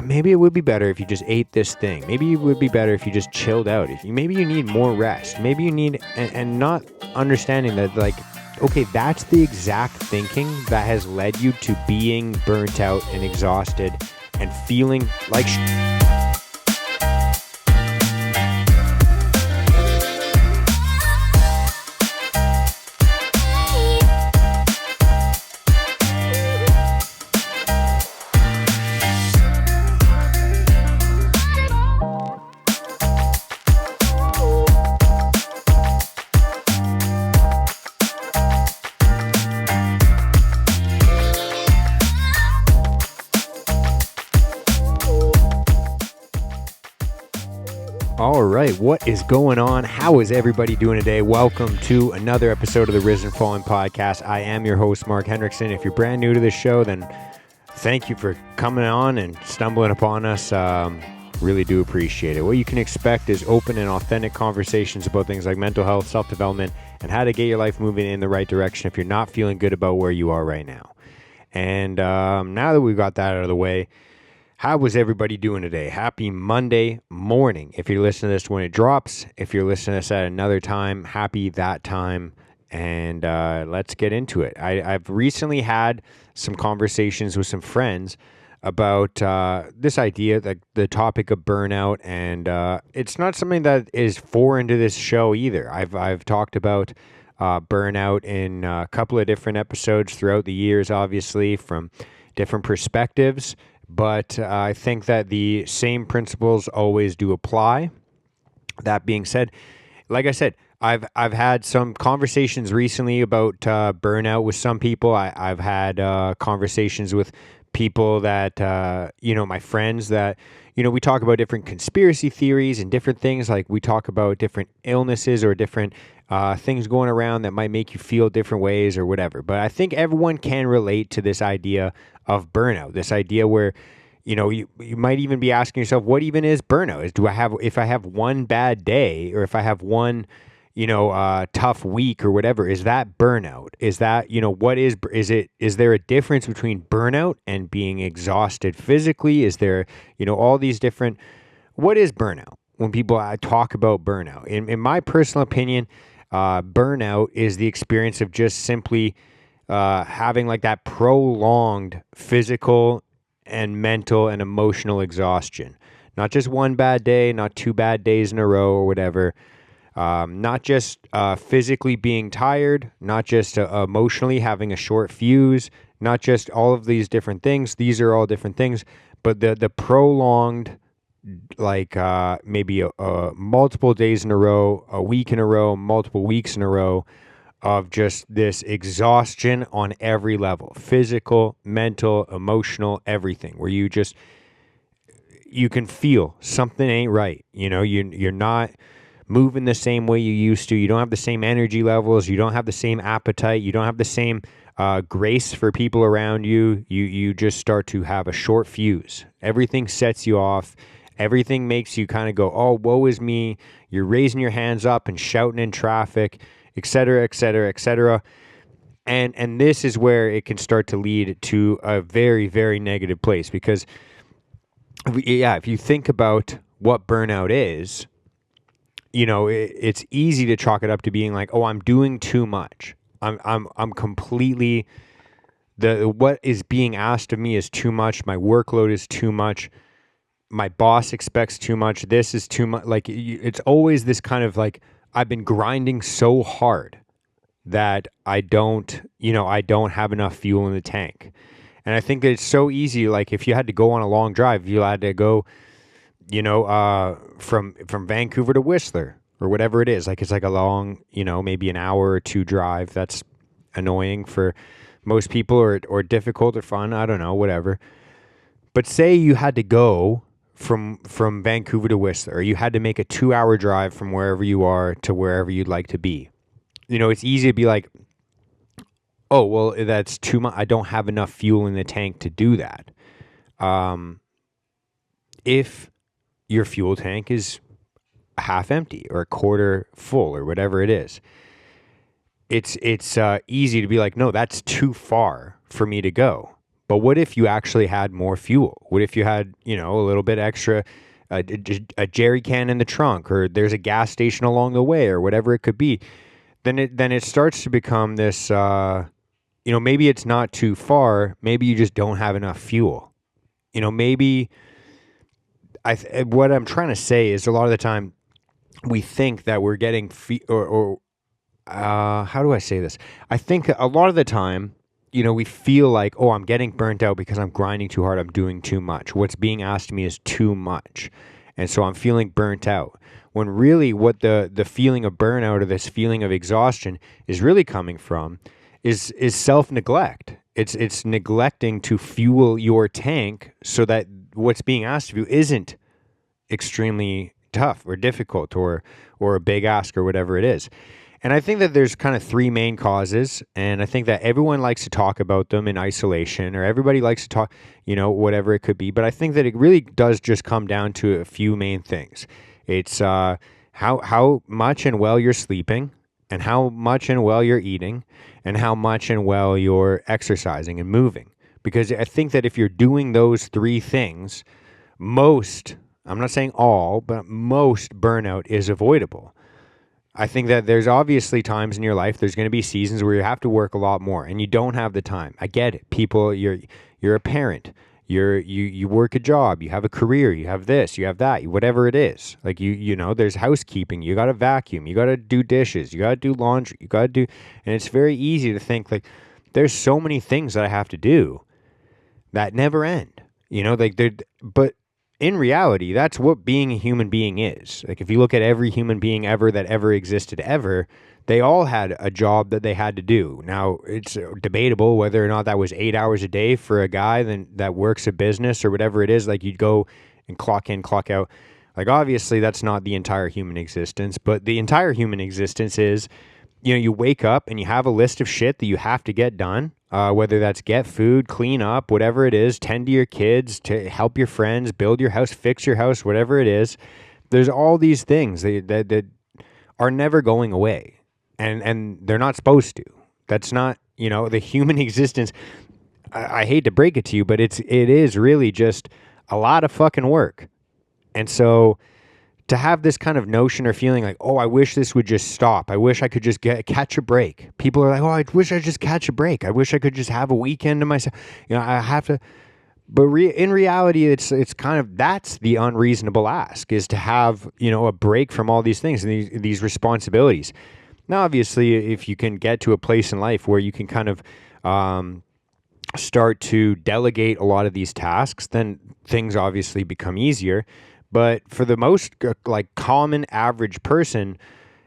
maybe it would be better if you just ate this thing. Maybe it would be better if you just chilled out. Maybe you need more rest. Maybe you need, and not understanding that, like, okay, that's the exact thinking that has led you to being burnt out and exhausted and feeling like All right, what is going on? How is everybody doing today? Welcome to another episode of the Risen Fallen Podcast. I am your host, Mark Hendrickson. If you're brand new to this show, then thank you for coming on and stumbling upon us. Really do appreciate it. What you can expect is open and authentic conversations about things like mental health, self-development, and how to get your life moving in the right direction if you're not feeling good about where you are right now. And now that we've got that out of the way, how was everybody doing today? Happy Monday morning. If you're listening to this when it drops, if you're listening to this at another time, happy that time. And let's get into it. I've recently had some conversations with some friends about this idea, like the topic of burnout. And it's not something that is foreign to this show either. I've talked about burnout in a couple of different episodes throughout the years, obviously, from different perspectives. But I think that the same principles always do apply. That being said, like I said, I've had some conversations recently about burnout with some people. I've had conversations with people that, my friends that, we talk about different conspiracy theories and different things. Like we talk about different illnesses or different things going around that might make you feel different ways or whatever. But I think everyone can relate to this idea of burnout, this idea where, you might even be asking yourself, what even is burnout? If I have one bad day or if I have one, tough week or whatever, is that burnout? Is that, is there a difference between burnout and being exhausted physically? Is there, all these different, what is burnout? When people talk about burnout, in my personal opinion, burnout is the experience of just simply having like that prolonged physical and mental and emotional exhaustion. Not just one bad day, not two bad days in a row or whatever. Not just physically being tired, not just emotionally having a short fuse, not just all of these different things. These are all different things, but the prolonged, like maybe multiple days in a row, a week in a row, multiple weeks in a row of just this exhaustion on every level, physical, mental, emotional, everything, where you can feel something ain't right. You're not moving the same way you used to. You don't have the same energy levels. You don't have the same appetite. You don't have the same grace for people around you. You just start to have a short fuse. Everything sets you off. Everything makes you kind of go, oh, woe is me. You're raising your hands up and shouting in traffic, et cetera, et cetera, et cetera. And this is where it can start to lead to a very, very negative place. Because, if you think about what burnout is, it's easy to chalk it up to being like, oh, I'm doing too much. I'm completely, what is being asked of me is too much. My workload is too much. My boss expects too much. This is too much. Like, it's always this kind of like, I've been grinding so hard that I don't have enough fuel in the tank. And I think that it's so easy. Like if you had to go on a long drive, you had to go, from Vancouver to Whistler or whatever it is. Like it's like a long, maybe an hour or two drive. That's annoying for most people or difficult or fun. I don't know, whatever. But say you had to go from Vancouver to Whistler, or you had to make a 2-hour drive from wherever you are to wherever you'd like to be. It's easy to be like, oh, well, that's too much. I don't have enough fuel in the tank to do that. If your fuel tank is half empty or a quarter full or whatever it is, it's easy to be like, no, that's too far for me to go. But what if you actually had more fuel? What if you had, a little bit extra, a jerry can in the trunk, or there's a gas station along the way, or whatever it could be? Then it starts to become this. Maybe it's not too far. Maybe you just don't have enough fuel. Maybe what I'm trying to say is a lot of the time we think that we're getting how do I say this? I think a lot of the time, we feel like, oh, I'm getting burnt out because I'm grinding too hard. I'm doing too much. What's being asked of me is too much. And so I'm feeling burnt out. When really what the feeling of burnout or this feeling of exhaustion is really coming from is self-neglect. It's neglecting to fuel your tank so that what's being asked of you isn't extremely tough or difficult or a big ask or whatever it is. And I think that there's kind of three main causes, and I think that everyone likes to talk about them in isolation, or everybody likes to talk, whatever it could be. But I think that it really does just come down to a few main things. It's how much and well you're sleeping, and how much and well you're eating, and how much and well you're exercising and moving. Because I think that if you're doing those three things, I'm not saying all, but most burnout is avoidable. I think that there's obviously times in your life, there's going to be seasons where you have to work a lot more and you don't have the time. I get it. People, you're a parent, you work a job, you have a career, you have this, you have that, whatever it is. Like there's housekeeping, you got to vacuum, you got to do dishes, you got to do laundry, and it's very easy to think like there's so many things that I have to do that never end, but in reality, that's what being a human being is. Like if you look at every human being ever that ever existed ever, they all had a job that they had to do. Now, it's debatable whether or not that was 8 hours a day for a guy that works a business or whatever it is. Like you'd go and clock in, clock out. Like obviously that's not the entire human existence, but the entire human existence is, you wake up and you have a list of shit that you have to get done. Whether that's get food, clean up, whatever it is, tend to your kids, to help your friends, build your house, fix your house, whatever it is. There's all these things that are never going away, and they're not supposed to. That's not, the human existence. I hate to break it to you, but it is really just a lot of fucking work. And so to have this kind of notion or feeling like, oh, I wish this would just stop. I wish I could just catch a break. People are like, oh, I wish I just catch a break. I wish I could just have a weekend to myself. I have to. But in reality, it's kind of, that's the unreasonable ask, is to have, a break from all these things and these responsibilities. Now, obviously, if you can get to a place in life where you can kind of start to delegate a lot of these tasks, then things obviously become easier. But for the most common average person,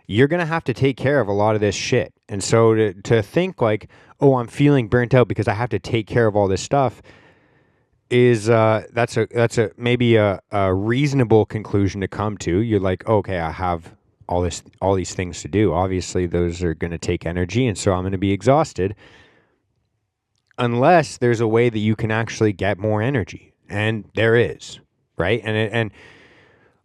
you're going to have to take care of a lot of this shit. And so to think like, oh, I'm feeling burnt out because I have to take care of all this stuff is that's maybe a reasonable conclusion to come to. You're like, okay, I have all these things to do. Obviously, those are going to take energy, and so I'm going to be exhausted. Unless there's a way that you can actually get more energy, and there is, right? And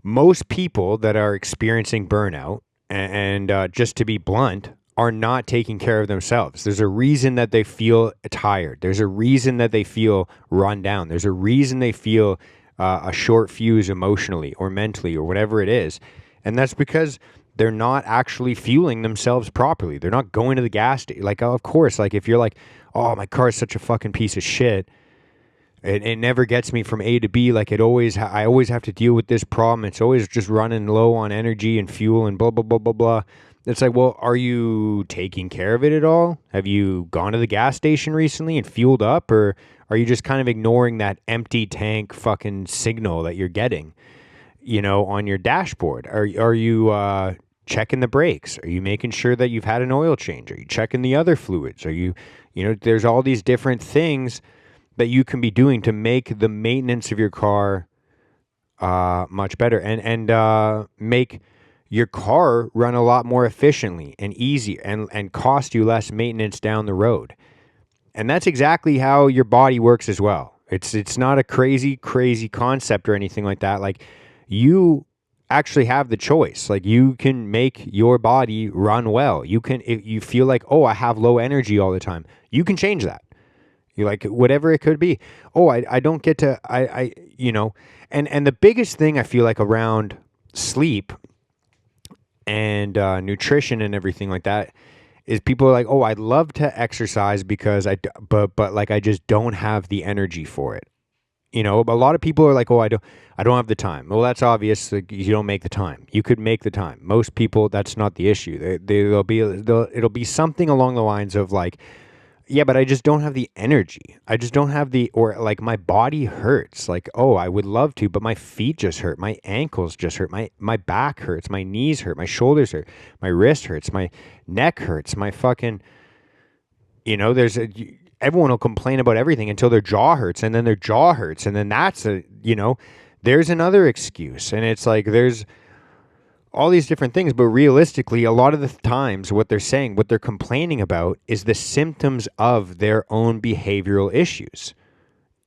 most people that are experiencing burnout, and just to be blunt, are not taking care of themselves. There's a reason that they feel tired. There's a reason that they feel run down. There's a reason they feel a short fuse emotionally or mentally or whatever it is. And that's because they're not actually fueling themselves properly. They're not going to the gas station. Like, of course, like if you're like, oh, my car is such a fucking piece of shit, it never gets me from A to B. Like I always have to deal with this problem. It's always just running low on energy and fuel and blah, blah, blah, blah, blah. It's like, well, are you taking care of it at all? Have you gone to the gas station recently and fueled up? Or are you just kind of ignoring that empty tank fucking signal that you're getting, on your dashboard? Are you checking the brakes? Are you making sure that you've had an oil change? Are you checking the other fluids? Are you, there's all these different things that you can be doing to make the maintenance of your car much better and make your car run a lot more efficiently and easy and cost you less maintenance down the road. And that's exactly how your body works as well. It's not a crazy concept or anything like that. Like you actually have the choice. Like you can make your body run well. You can, if you feel like, oh, I have low energy all the time, you can change that. You like whatever it could be. Oh, I don't get to and the biggest thing I feel like around sleep and nutrition and everything like that is people are like, oh, I'd love to exercise because but like I just don't have the energy for it. A lot of people are like, oh, I don't have the time. Well, that's obvious. Like, you don't make the time. You could make the time. Most people, that's not the issue. It'll be something along the lines of like, yeah, but I just don't have the energy. I just don't have or like my body hurts. Like, oh, I would love to, but my feet just hurt. My ankles just hurt. My back hurts. My knees hurt. My shoulders hurt. My wrist hurts. My neck hurts. My fucking, everyone will complain about everything until their jaw hurts, and then their jaw hurts. And then there's another excuse. And it's like, there's all these different things, but realistically, a lot of the times what they're complaining about is the symptoms of their own behavioral issues,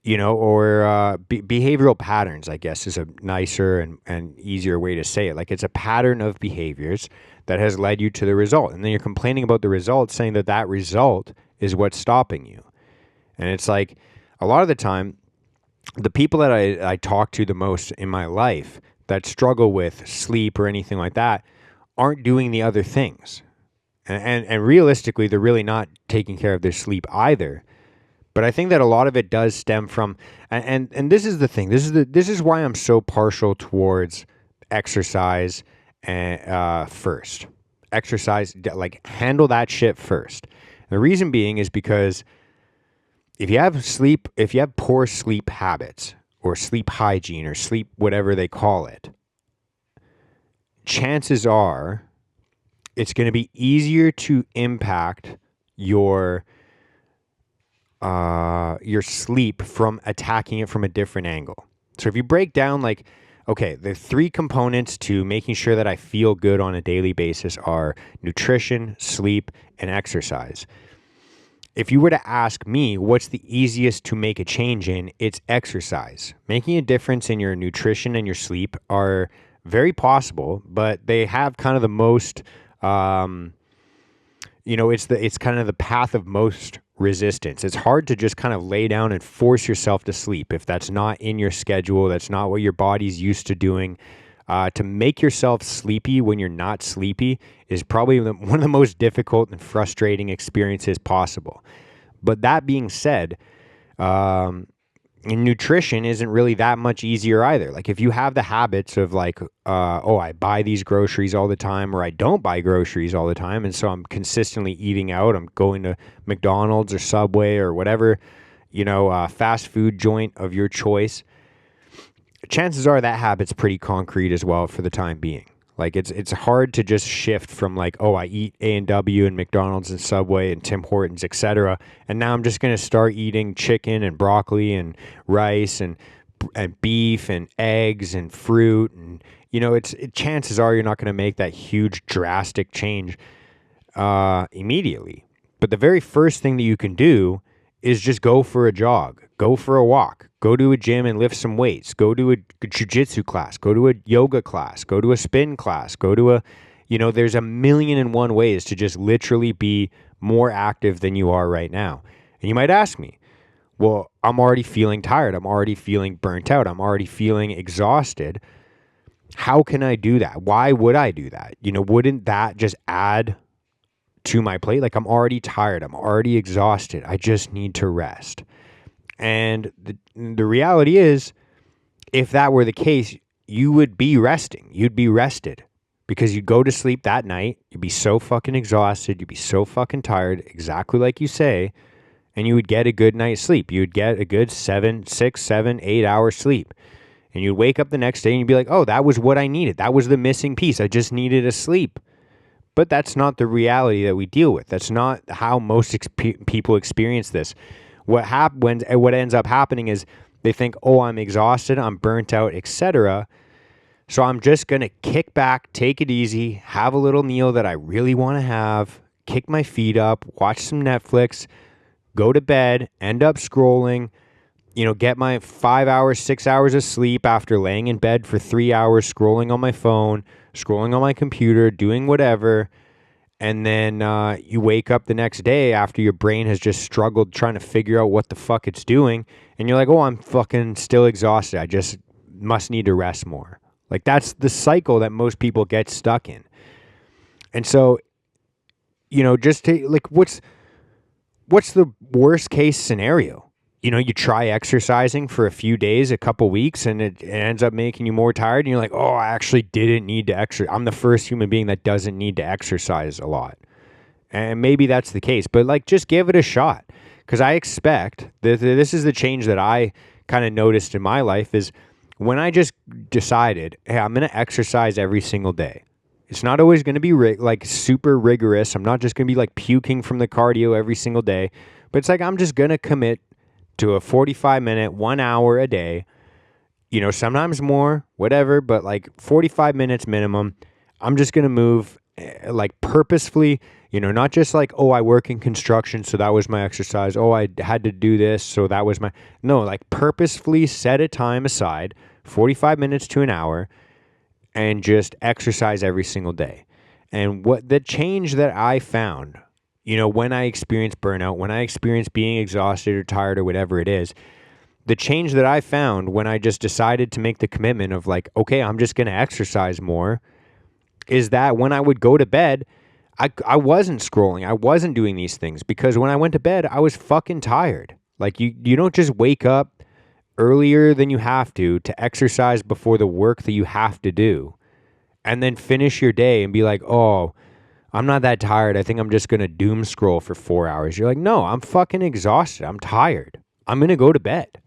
or behavioral patterns, I guess is a nicer and easier way to say it. Like, it's a pattern of behaviors that has led you to the result. And then you're complaining about the result, saying that result is what's stopping you. And it's like, a lot of the time, the people that I talk to the most in my life that struggle with sleep or anything like that aren't doing the other things. And realistically, they're really not taking care of their sleep either. But I think that a lot of it does stem from, and this is the thing. This is why I'm so partial towards exercise first. Exercise, like, handle that shit first. And the reason being is because if you have poor sleep habits or sleep hygiene or sleep whatever they call it, chances are it's going to be easier to impact your sleep from attacking it from a different angle. So if you break down, like, okay, the 3 components to making sure that I feel good on a daily basis are nutrition, sleep, and exercise. If you were to ask me what's the easiest to make a change in, it's exercise. Making a difference in your nutrition and your sleep are very possible, but they have kind of the most, it's kind of the path of most resistance. It's hard to just kind of lay down and force yourself to sleep if that's not in your schedule, that's not what your body's used to doing. To make yourself sleepy when you're not sleepy is probably one of the most difficult and frustrating experiences possible. But that being said, nutrition isn't really that much easier either. Like, if you have the habits of like, I buy these groceries all the time, or I don't buy groceries all the time, and so I'm consistently eating out. I'm going to McDonald's or Subway or whatever, fast food joint of your choice. Chances are that habit's pretty concrete as well for the time being. Like, it's hard to just shift from like, oh, I eat A&W and McDonald's and Subway and Tim Hortons, etc., and now I'm just going to start eating chicken and broccoli and rice and beef and eggs and fruit, and chances are you're not going to make that huge drastic change immediately. But the very first thing that you can do is just go for a jog, go for a walk, go to a gym and lift some weights, go to a jiu-jitsu class, go to a yoga class, go to a spin class, go to there's 1,000,001 ways to just literally be more active than you are right now. And you might ask me, well, I'm already feeling tired. I'm already feeling burnt out. I'm already feeling exhausted. How can I do that? Why would I do that? Wouldn't that just add to my plate? Like, I'm already tired. I'm already exhausted. I just need to rest. And the reality is, if that were the case, you would be resting. You'd be rested because you'd go to sleep that night. You'd be so fucking exhausted. You'd be so fucking tired, exactly like you say, and you would get a good night's sleep. You would get a good 6, 7, 8 hours sleep. And you'd wake up the next day and you'd be like, oh, that was what I needed. That was the missing piece. I just needed a sleep. But that's not the reality that we deal with. That's not how most people experience this. What ends up happening is they think, oh, I'm exhausted, I'm burnt out, etc. So I'm just going to kick back, take it easy, have a little meal that I really want to have, kick my feet up, watch some Netflix, go to bed, end up scrolling, get my 5 hours, 6 hours of sleep after laying in bed for 3 hours, scrolling on my phone, scrolling on my computer, doing whatever. And then you wake up the next day after your brain has just struggled trying to figure out what the fuck it's doing. And you're like, oh, I'm fucking still exhausted. I just must need to rest more. Like, that's the cycle that most people get stuck in. And so, just to, like, what's the worst case scenario? You try exercising for a few days, a couple weeks, and it ends up making you more tired. And you're like, oh, I actually didn't need to exercise. I'm the first human being that doesn't need to exercise a lot. And maybe that's the case, but like, just give it a shot. Because I expect that this is the change that I kind of noticed in my life is when I just decided, hey, I'm going to exercise every single day. It's not always going to be like super rigorous. I'm not just going to be like puking from the cardio every single day, but it's like, I'm just going to commit to a 45-minute, 1 hour a day, sometimes more, whatever, but like 45 minutes minimum. I'm just going to move like purposefully, not just like, oh, I work in construction, so that was my exercise. Oh, I had to do this, so that was no, like purposefully set a time aside, 45 minutes to an hour, and just exercise every single day. And what the change that I found, when I experienced burnout, when I experienced being exhausted or tired or whatever it is, the change that I found when I just decided to make the commitment of like, okay, I'm just going to exercise more, is that when I would go to bed, I wasn't scrolling. I wasn't doing these things because when I went to bed, I was fucking tired. Like you don't just wake up earlier than you have to exercise before the work that you have to do and then finish your day and be like, oh, I'm not that tired. I think I'm just going to doom scroll for 4 hours. You're like, no, I'm fucking exhausted. I'm tired. I'm going to go to bed.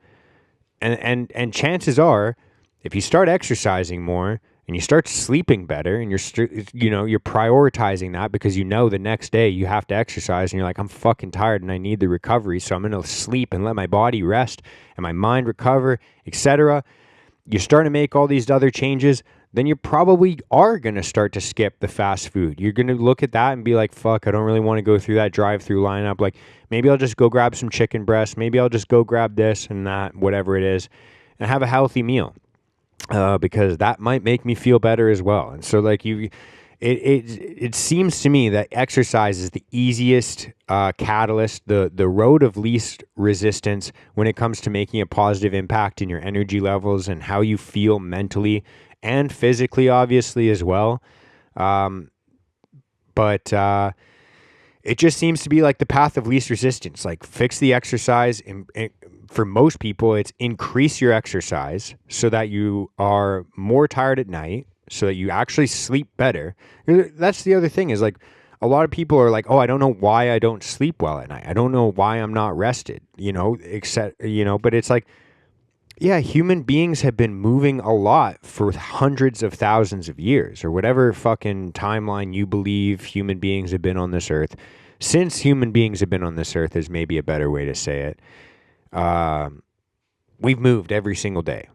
And chances are, if you start exercising more and you start sleeping better and you're prioritizing that because the next day you have to exercise and you're like, I'm fucking tired and I need the recovery. So I'm going to sleep and let my body rest and my mind recover, etc. You're starting to make all these other changes, then you probably are going to start to skip the fast food. You're going to look at that and be like, fuck, I don't really want to go through that drive-through lineup. Like, maybe I'll just go grab some chicken breast. Maybe I'll just go grab this and that, whatever it is, and have a healthy meal because that might make me feel better as well. And so, like, it seems to me that exercise is the easiest catalyst, the road of least resistance when it comes to making a positive impact in your energy levels and how you feel mentally and physically, obviously, as well. But it just seems to be like the path of least resistance. Like, fix the exercise. And for most people, it's increase your exercise so that you are more tired at night, so that you actually sleep better. That's the other thing is like a lot of people are like, oh, I don't know why I don't sleep well at night. I don't know why I'm not rested, but it's like, yeah, human beings have been moving a lot for hundreds of thousands of years or whatever fucking timeline you believe human beings have been on this earth. Since human beings have been on this earth is maybe a better way to say it. We've moved every single day,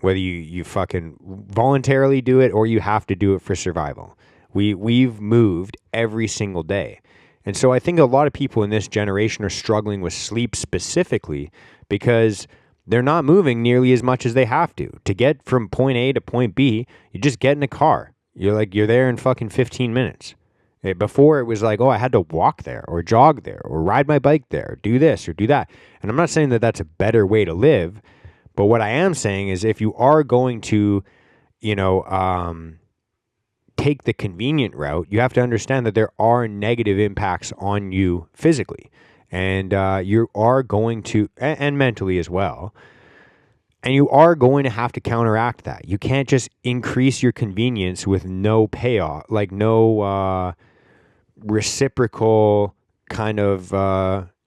whether you fucking voluntarily do it or you have to do it for survival. We've moved every single day. And so I think a lot of people in this generation are struggling with sleep specifically because they're not moving nearly as much as they have to. To get from point A to point B, you just get in a car. You're there in fucking 15 minutes. Before it was like, oh, I had to walk there or jog there or ride my bike there, or do this or do that. And I'm not saying that that's a better way to live, but what I am saying is if you are going to, take the convenient route, you have to understand that there are negative impacts on you physically. And you are going to, and mentally as well, and you are going to have to counteract that. You can't just increase your convenience with no payoff, like no reciprocal kind of,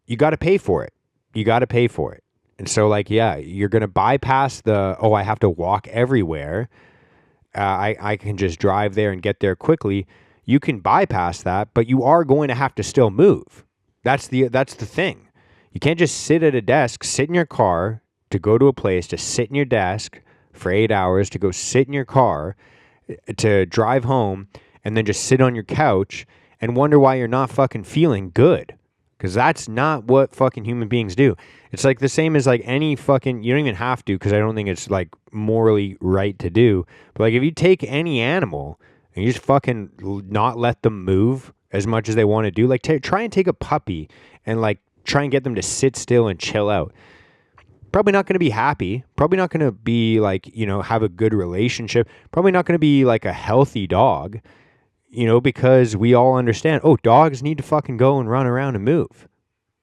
you got to pay for it. You got to pay for it. And so, like, yeah, you're going to bypass I have to walk everywhere. I can just drive there and get there quickly. You can bypass that, but you are going to have to still move. That's the thing. You can't just sit at a desk, sit in your car to go to a place, to sit in your desk for 8 hours, to go sit in your car, to drive home, and then just sit on your couch and wonder why you're not fucking feeling good. Because that's not what fucking human beings do. It's like the same as like any fucking, you don't even have to, because I don't think it's like morally right to do. But like if you take any animal and you just fucking not let them move, as much as they want to do. Like try and take a puppy and like try and get them to sit still and chill out. Probably not going to be happy. Probably not going to be like, have a good relationship. Probably not going to be like a healthy dog, because we all understand, dogs need to fucking go and run around and move.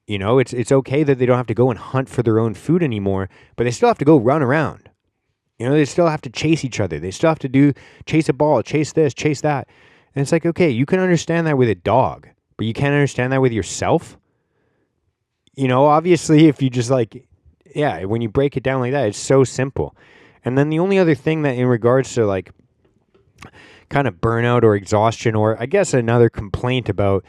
It's okay that they don't have to go and hunt for their own food anymore, but they still have to go run around. They still have to chase each other. They still have to chase a ball, chase this, chase that. And it's like, okay, you can understand that with a dog, but you can't understand that with yourself. Obviously, if you just like, yeah, when you break it down like that, it's so simple. And then the only other thing that in regards to like kind of burnout or exhaustion, or I guess another complaint about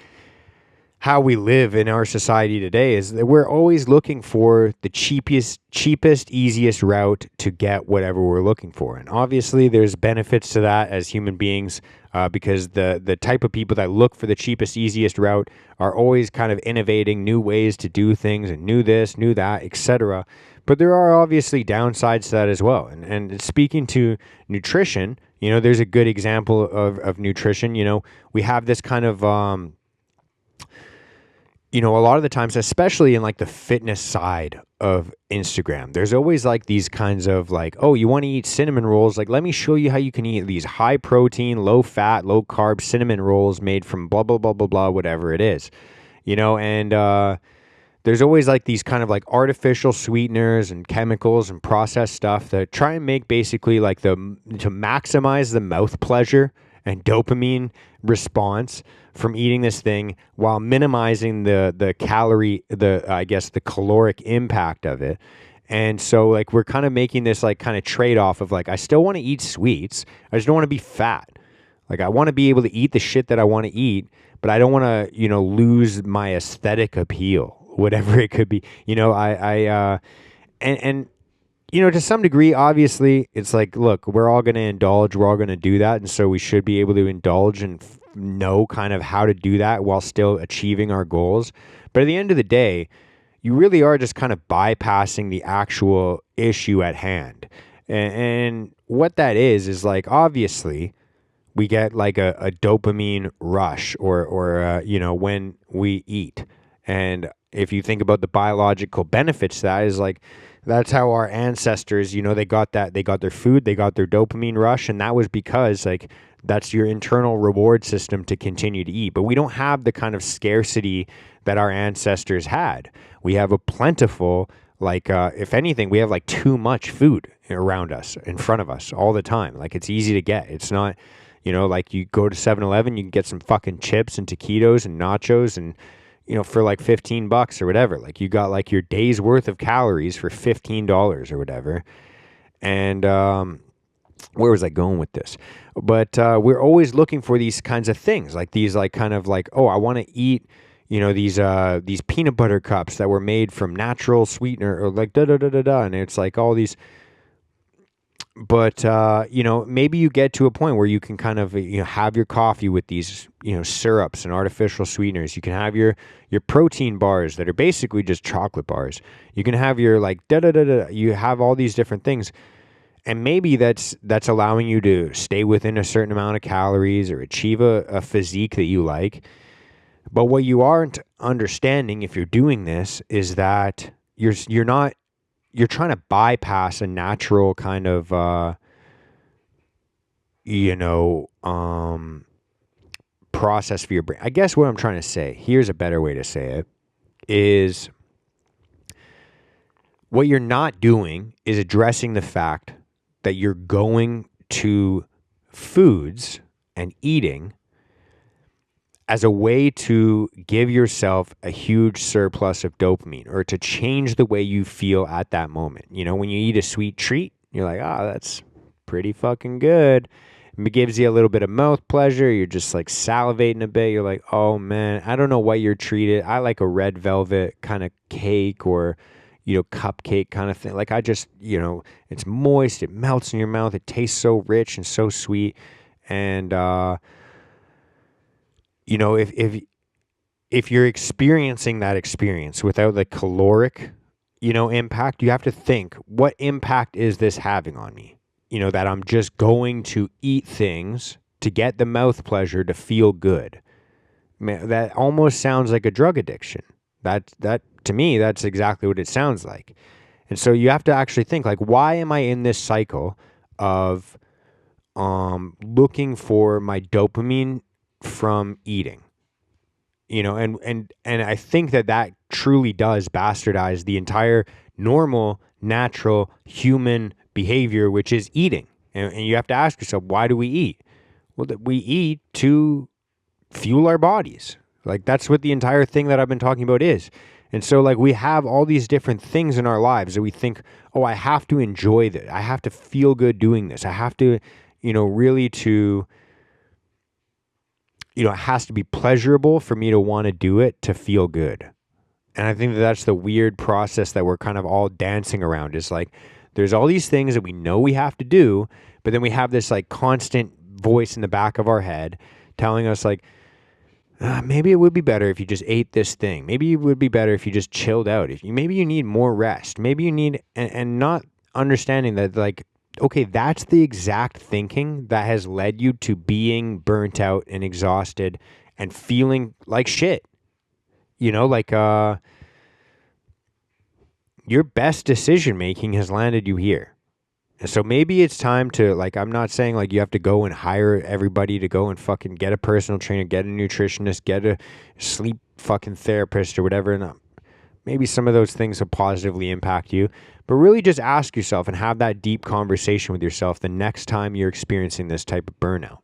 how we live in our society today, is that we're always looking for the cheapest, easiest route to get whatever we're looking for. And obviously there's benefits to that as human beings, because the type of people that look for the cheapest, easiest route are always kind of innovating new ways to do things and new this, new that, etc. But there are obviously downsides to that as well. And speaking to nutrition, there's a good example of nutrition. We have this kind of a lot of the times, especially in like the fitness side of Instagram, there's always like these kinds of like, you want to eat cinnamon rolls? Like, let me show you how you can eat these high protein, low fat, low carb cinnamon rolls made from blah, blah, blah, blah, blah, whatever it is, and there's always like these kind of like artificial sweeteners and chemicals and processed stuff that try and make basically like to maximize the mouth pleasure and dopamine response from eating this thing while minimizing the calorie, the caloric impact of it. And so like we're kind of making this like kind of trade-off of like, I still want to eat sweets, I just don't want to be fat. Like I want to be able to eat the shit that I want to eat, but I don't want to, lose my aesthetic appeal, whatever it could be. To some degree, obviously, it's like, look, we're all going to indulge. We're all going to do that. And so we should be able to indulge and know kind of how to do that while still achieving our goals. But at the end of the day, you really are just kind of bypassing the actual issue at hand. And what that is like, obviously, we get like a dopamine rush or when we eat. And if you think about the biological benefits, that is like, that's how our ancestors, they got their food, they got their dopamine rush. And that was because like, that's your internal reward system to continue to eat. But we don't have the kind of scarcity that our ancestors had. We have a plentiful, like, if anything, we have like too much food around us, in front of us all the time. Like it's easy to get. It's not, like you go to 7-Eleven, you can get some fucking chips and taquitos and nachos and, for like $15 or whatever. Like you got like your day's worth of calories for $15 or whatever. And where was I going with this? But we're always looking for these kinds of things, like these like kind of like, I want to eat, these peanut butter cups that were made from natural sweetener or like da-da-da-da-da. And it's like all these. But, maybe you get to a point where you can kind of, have your coffee with these, syrups and artificial sweeteners. You can have your protein bars that are basically just chocolate bars. You can have your like, you have all these different things. And maybe that's allowing you to stay within a certain amount of calories or achieve a physique that you like. But what you aren't understanding if you're doing this is that you're trying to bypass a natural kind of, process for your brain. I guess what I'm trying to say, here's a better way to say it, is what you're not doing is addressing the fact that you're going to foods and eating as a way to give yourself a huge surplus of dopamine or to change the way you feel at that moment. When you eat a sweet treat, you're like, that's pretty fucking good. It gives you a little bit of mouth pleasure. You're just like salivating a bit. You're like, oh man, I don't know what you're treated. I like a red velvet kind of cake or, cupcake kind of thing. Like I just, it's moist. It melts in your mouth. It tastes so rich and so sweet. And, if you're experiencing that experience without the caloric, impact, you have to think, what impact is this having on me? That I'm just going to eat things to get the mouth pleasure to feel good. Man, that almost sounds like a drug addiction. That to me, that's exactly what it sounds like. And so you have to actually think like, why am I in this cycle of looking for my dopamine from eating? And I think that truly does bastardize the entire normal, natural human behavior, which is eating. And you have to ask yourself, why do we eat? Well, we eat to fuel our bodies. Like that's what the entire thing that I've been talking about is. And so like we have all these different things in our lives that we think, oh, I have to enjoy this. I have to feel good doing this. I have to, really to, it has to be pleasurable for me to want to do it to feel good. And I think that's the weird process that we're kind of all dancing around is like, there's all these things that we know we have to do, but then we have this like constant voice in the back of our head telling us like, maybe it would be better if you just ate this thing. Maybe it would be better if you just chilled out. Maybe you need more rest. Maybe you need, and not understanding that like, okay, that's the exact thinking that has led you to being burnt out and exhausted and feeling like shit. Your best decision making has landed you here. And so maybe it's time to, like, I'm not saying like you have to go and hire everybody to go and fucking get a personal trainer, get a nutritionist, get a sleep fucking therapist or whatever. And maybe some of those things will positively impact you. But really just ask yourself and have that deep conversation with yourself the next time you're experiencing this type of burnout.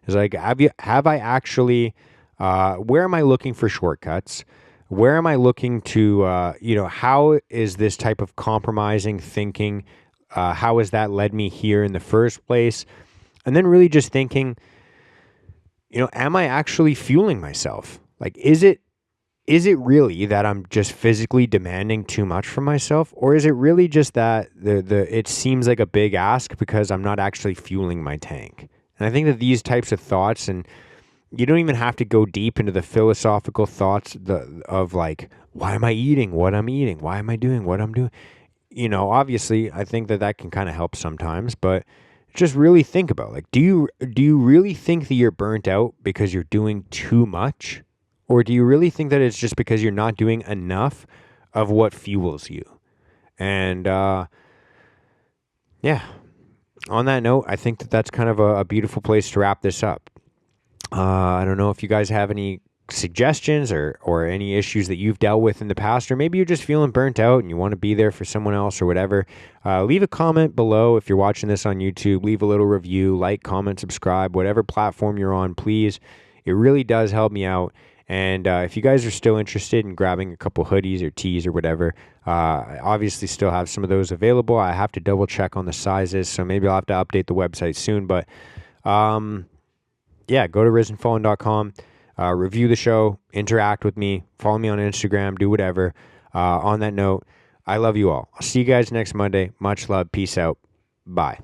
It's like, have I actually, where am I looking for shortcuts? Where am I looking to, how is this type of compromising thinking, how has that led me here in the first place? And then really just thinking, am I actually fueling myself? Like, is it really that I'm just physically demanding too much from myself? Or is it really just that it seems like a big ask because I'm not actually fueling my tank? And I think that these types of thoughts, and you don't even have to go deep into the philosophical thoughts of like, why am I eating what I'm eating? Why am I doing what I'm doing? Obviously, I think that can kind of help sometimes, but just really think about like, do you really think that you're burnt out because you're doing too much? Or do you really think that it's just because you're not doing enough of what fuels you? And yeah, on that note, I think that that's kind of a beautiful place to wrap this up. I don't know if you guys have any suggestions or any issues that you've dealt with in the past, or maybe you're just feeling burnt out and you want to be there for someone else or whatever. Leave a comment below. If you're watching this on YouTube, leave a little review, like, comment, subscribe, whatever platform you're on, please. It really does help me out. And if you guys are still interested in grabbing a couple hoodies or tees or whatever, I obviously still have some of those available. I have to double check on the sizes, so maybe I'll have to update the website soon. But yeah, go to risenfallen.com, review the show, interact with me, follow me on Instagram, do whatever. On that note, I love you all. I'll see you guys next Monday. Much love. Peace out. Bye.